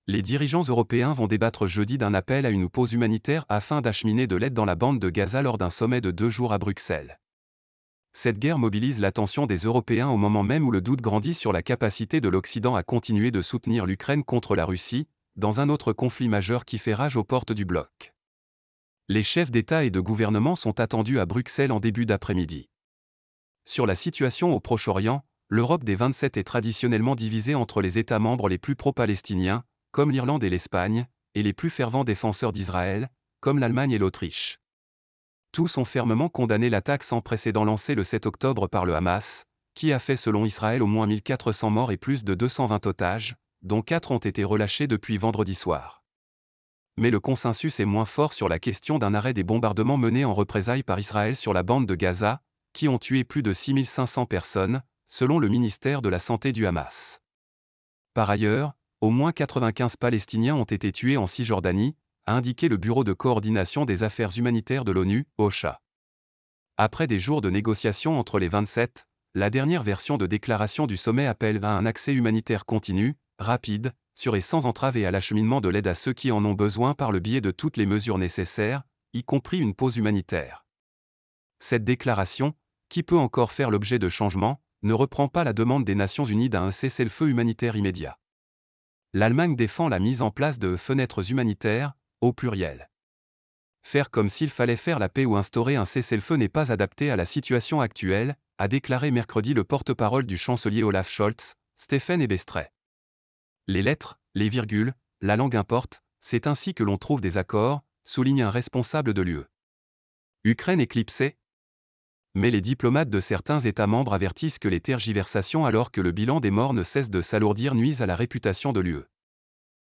Les dirigeants européens vont débattre jeudi d'un appel à une pause humanitaire afin d'acheminer de l'aide dans la bande de Gaza lors d'un sommet de 2 jours à Bruxelles. Cette guerre mobilise l'attention des Européens au moment même où le doute grandit sur la capacité de l'Occident à continuer de soutenir l'Ukraine contre la Russie, dans un autre conflit majeur qui fait rage aux portes du bloc. Les chefs d'État et de gouvernement sont attendus à Bruxelles en début d'après-midi. Sur la situation au Proche-Orient, l'Europe des 27 est traditionnellement divisée entre les États membres les plus pro-palestiniens, comme l'Irlande et l'Espagne, et les plus fervents défenseurs d'Israël, comme l'Allemagne et l'Autriche. Tous ont fermement condamné l'attaque sans précédent lancée le 7 octobre par le Hamas, qui a fait selon Israël au moins 1400 morts et plus de 220 otages, dont 4 ont été relâchés depuis vendredi soir. Mais le consensus est moins fort sur la question d'un arrêt des bombardements menés en représailles par Israël sur la bande de Gaza, qui ont tué plus de 6500 personnes, selon le ministère de la Santé du Hamas. Par ailleurs, au moins 95 Palestiniens ont été tués en Cisjordanie, a indiqué le Bureau de coordination des affaires humanitaires de l'ONU, OCHA. Après des jours de négociations entre les 27, la dernière version de déclaration du sommet appelle à un accès humanitaire continu, rapide, sûr et sans entrave et à l'acheminement de l'aide à ceux qui en ont besoin par le biais de toutes les mesures nécessaires, y compris une pause humanitaire. Cette déclaration, qui peut encore faire l'objet de changements, ne reprend pas la demande des Nations Unies d'un cessez-le-feu humanitaire immédiat. L'Allemagne défend la mise en place de fenêtres humanitaires, au pluriel. Faire comme s'il fallait faire la paix ou instaurer un cessez-le-feu n'est pas adapté à la situation actuelle, a déclaré mercredi le porte-parole du chancelier Olaf Scholz, Stephen Ebestray. Les lettres, les virgules, la langue importe, c'est ainsi que l'on trouve des accords, souligne un responsable de l'UE. Ukraine éclipsée ? Mais les diplomates de certains États membres avertissent que les tergiversations alors que le bilan des morts ne cesse de s'alourdir nuisent à la réputation de l'UE.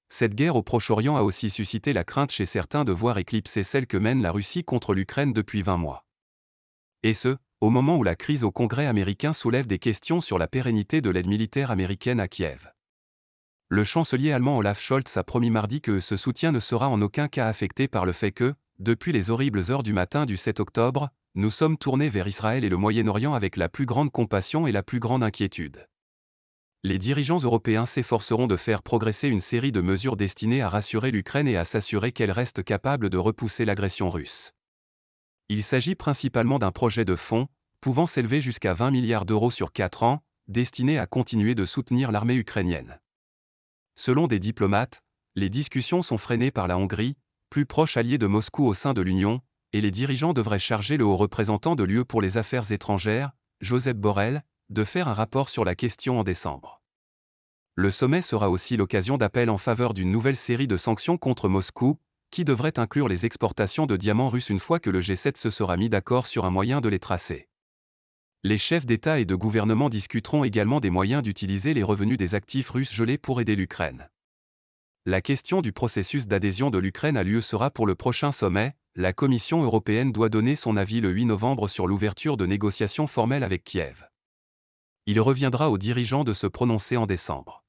Cette guerre au Proche-Orient a aussi suscité la crainte chez certains de voir éclipser celle que mène la Russie contre l'Ukraine depuis 20 mois. Et ce, au moment où la crise au Congrès américain soulève des questions sur la pérennité de l'aide militaire américaine à Kiev. Le chancelier allemand Olaf Scholz a promis mardi que ce soutien ne sera en aucun cas affecté par le fait que, depuis les horribles heures du matin du 7 octobre, nous sommes tournés vers Israël et le Moyen-Orient avec la plus grande compassion et la plus grande inquiétude. Les dirigeants européens s'efforceront de faire progresser une série de mesures destinées à rassurer l'Ukraine et à s'assurer qu'elle reste capable de repousser l'agression russe. Il s'agit principalement d'un projet de fonds, pouvant s'élever jusqu'à 20 milliards d'euros sur 4 ans, destiné à continuer de soutenir l'armée ukrainienne. Selon des diplomates, les discussions sont freinées par la Hongrie, plus proche allié de Moscou au sein de l'Union, et les dirigeants devraient charger le haut représentant de l'UE pour les affaires étrangères, Josep Borrell, de faire un rapport sur la question en décembre. Le sommet sera aussi l'occasion d'appels en faveur d'une nouvelle série de sanctions contre Moscou, qui devrait inclure les exportations de diamants russes une fois que le G7 se sera mis d'accord sur un moyen de les tracer. Les chefs d'État et de gouvernement discuteront également des moyens d'utiliser les revenus des actifs russes gelés pour aider l'Ukraine. La question du processus d'adhésion de l'Ukraine à l'UE sera pour le prochain sommet. La Commission européenne doit donner son avis le 8 novembre sur l'ouverture de négociations formelles avec Kiev. Il reviendra aux dirigeants de se prononcer en décembre.